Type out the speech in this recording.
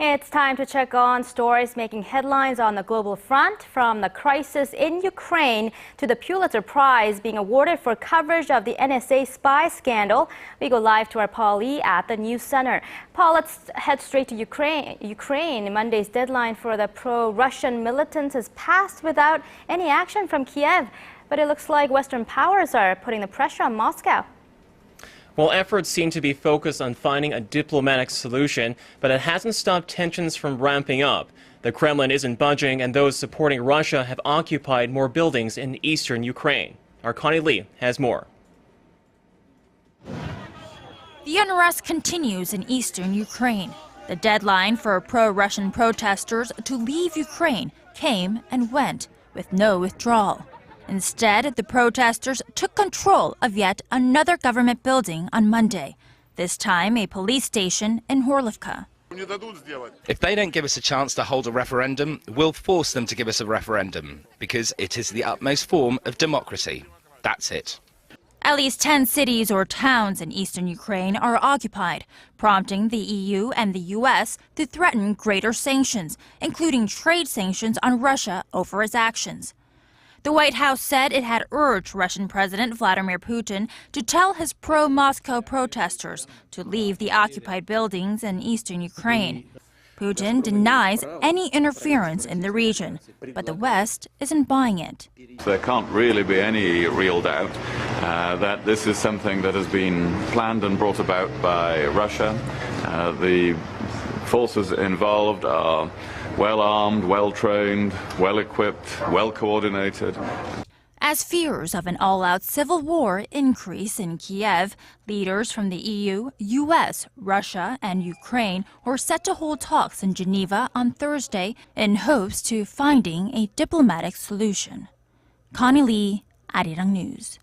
It's time to check on stories making headlines on the global front, from the crisis in Ukraine to the Pulitzer Prize being awarded for coverage of the NSA spy scandal. We go live to our Paul Lee at the News Center. Paul, let's head straight to Ukraine. Monday's deadline for the pro-Russian militants has passed without any action from Kiev, but it looks like Western powers are putting the pressure on Moscow. Well, efforts seem to be focused on finding a diplomatic solution, but it hasn't stopped tensions from ramping up. The Kremlin isn't budging, and those supporting Russia have occupied more buildings in eastern Ukraine. Our Connie Lee has more. The unrest continues in eastern Ukraine. The deadline for pro-Russian protesters to leave Ukraine came and went with no withdrawal. Instead, the protesters took control of yet another government building on Monday, this time a police station in Horlivka. If they don't give us a chance to hold a referendum, we'll force them to give us a referendum, because it is the utmost form of democracy. That's it. At least 10 cities or towns in eastern Ukraine are occupied, prompting the EU and the US to threaten greater sanctions, including trade sanctions on Russia over its actions. The White House said it had urged Russian President Vladimir Putin to tell his pro-Moscow protesters to leave the occupied buildings in eastern Ukraine. Putin denies any interference in the region, but the West isn't buying it. There can't really be any real doubt that this is something that has been planned and brought about by Russia. The forces involved are well-armed, well-trained, well-equipped, well-coordinated. As fears of an all-out civil war increase in Kiev, leaders from the EU, US, Russia, and Ukraine were set to hold talks in Geneva on Thursday in hopes to finding a diplomatic solution. Connie Lee, Arirang News.